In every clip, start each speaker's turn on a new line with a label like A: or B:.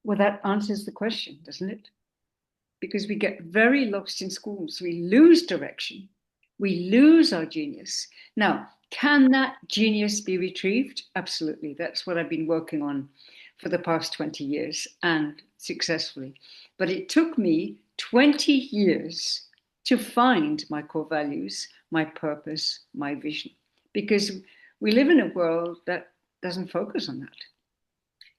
A: Well, that answers the question, doesn't it? Because we get very lost in schools. We lose direction. We lose our genius. Now, can that genius be retrieved? Absolutely. That's what I've been working on for the past 20 years and successfully. But it took me 20 years to find my core values, my purpose, my vision, because we live in a world that doesn't focus on that.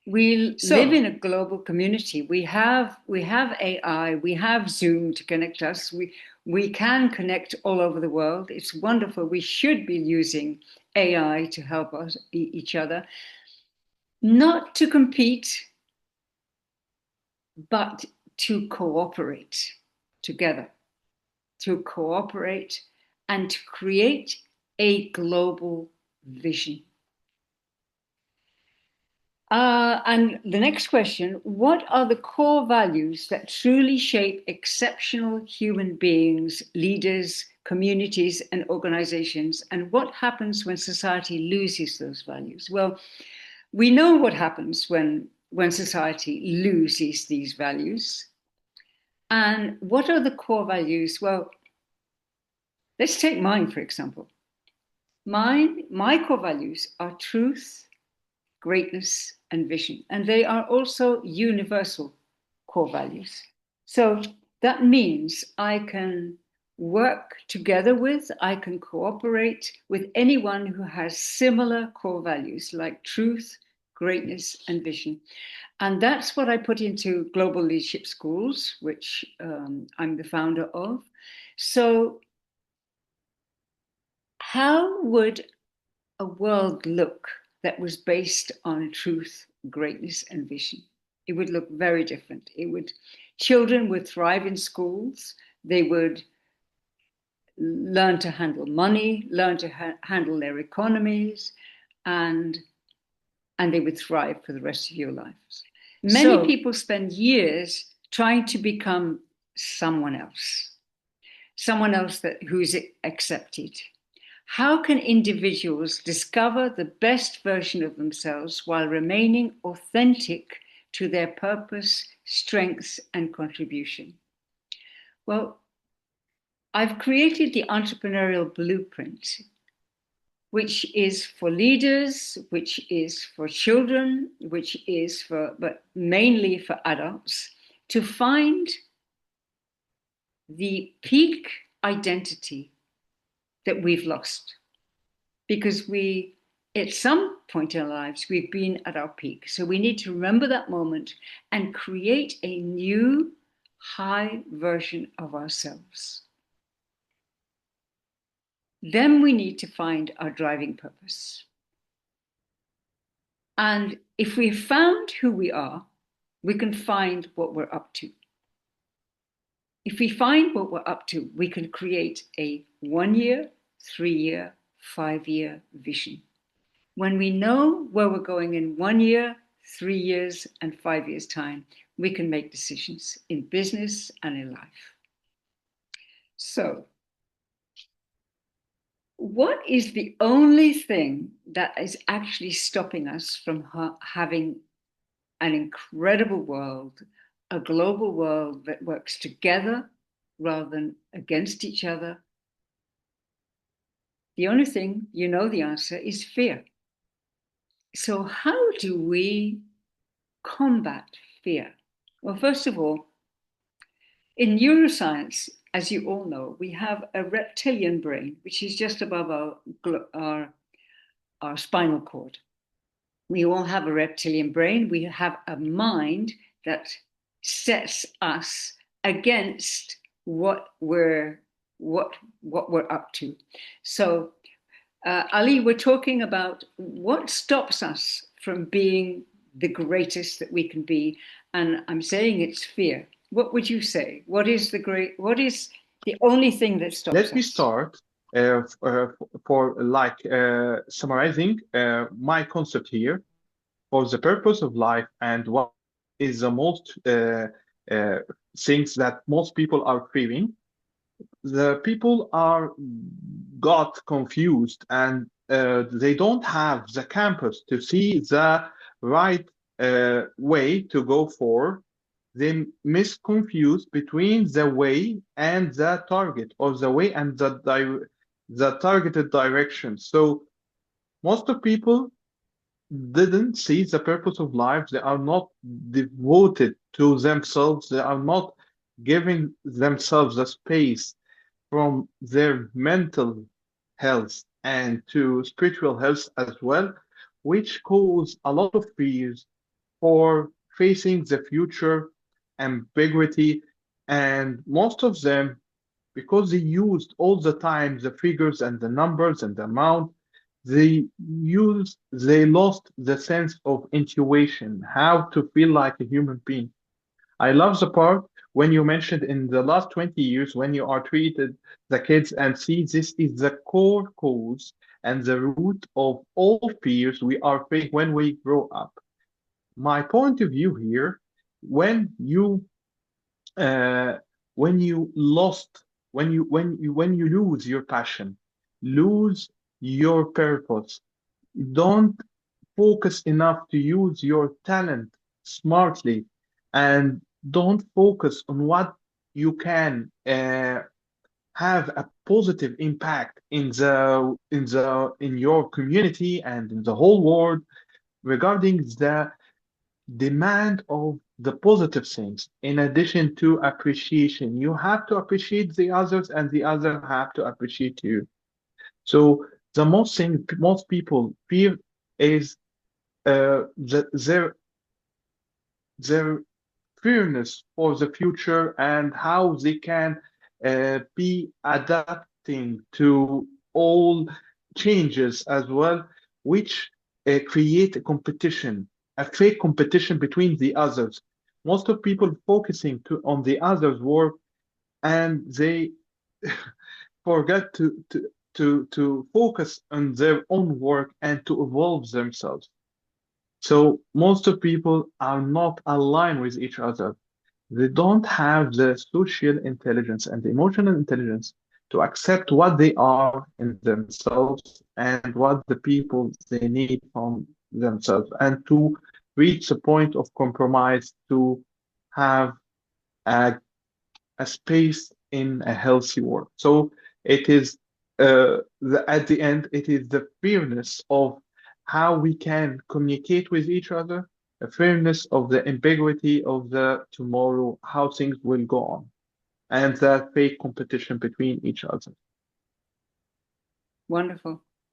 A: We live
B: So,
A: in a global community. We have AI, we have Zoom to connect us. We can connect all over the world. It's wonderful. We should be using AI to help us each other, not to compete, but to cooperate together, to cooperate and to create a global vision. And the next question, what are the core values that truly shape exceptional human beings, leaders, communities, and organizations? And what happens when society loses those values? Well, we know what happens when society loses these values. And what are the core values? Well, let's take mine, for example. My core values are truth, greatness, and vision. And they are also universal core values. So that means I can work together with, I can cooperate with anyone who has similar core values like truth, greatness, and vision. And that's what I put into Global Leadership Schools, which I'm the founder of. So, how would a world look that was based on truth, greatness, and vision? It would look very different. Children would thrive in schools. They would learn to handle money, learn to handle their economies, and they would thrive for the rest of your lives. Many
B: so
A: people spend years trying to become someone else who's accepted. How can individuals discover the best version of themselves while remaining authentic to their purpose, strengths, and contribution? Well, I've created the entrepreneurial blueprint, which is for leaders, which is for children, but mainly for adults, to find the peak identity that we've lost. Because at some point in our lives, we've been at our peak. So we need to remember that moment and create a new high version of ourselves. Then we need to find our driving purpose. And if we've found who we are, we can find what we're up to. If we find what we're up to, we can create a 1 year, 3 year, 5 year vision. When we know where we're going in 1 year, 3 years, and 5 years' time, we can make decisions in business and in life. So, what is the only thing that is actually stopping us from having an incredible world, a global world that works together rather than against each other? The only thing, you know the answer, is fear. So, how do we combat fear? Well, first of all, in neuroscience, as you all know, we have a reptilian brain, which is just above our spinal cord. We all have a reptilian brain. We have a mind that sets us against what we're up to. So, Ali, we're talking about what stops us from being the greatest that we can be, and I'm saying it's fear. What would you say? What is the only thing that stops
B: let me
A: us?
B: start for like summarizing my concept here for the purpose of life and what is the most uh, things that most people are fearing. The people are got confused and they don't have the campus to see the right way to go for, they misconfuse between the way and the target, or the way and the targeted direction. So most of people didn't see the purpose of life. They are not devoted to themselves. They are not giving themselves a space from their mental health and to spiritual health as well, which cause a lot of fears for facing the future, ambiguity, and most of them, because they used all the time the figures and the numbers and the amount, they lost the sense of intuition, how to feel like a human being. I love the part when you mentioned in the last 20 years when you are treated the kids and see this is the core cause and the root of all fears we are facing when we grow up. My point of view here, when you uh, when you lost when you lose your passion, lose your purpose, don't focus enough to use your talent smartly, and don't focus on what you can have a positive impact in your community and in the whole world regarding the demand of the positive things in addition to appreciation. You have to appreciate the others and the other have to appreciate you. So the most thing most people fear is their fearness for the future and how they can be adapting to all changes as well, which create a competition, a fake competition between the others. Most of people focusing on the others' work, and they forget to focus on their own work and to evolve themselves. So most of people are not aligned with each other. They don't have the social intelligence and the emotional intelligence to accept what they are in themselves and what the people they need from themselves, and to reach a point of compromise to have a a space in a healthy world. So it is at the end, it is the fairness of how we can communicate with each other, the fairness of the ambiguity of the tomorrow, how things will go on, and that fake competition between each other.
A: Wonderful.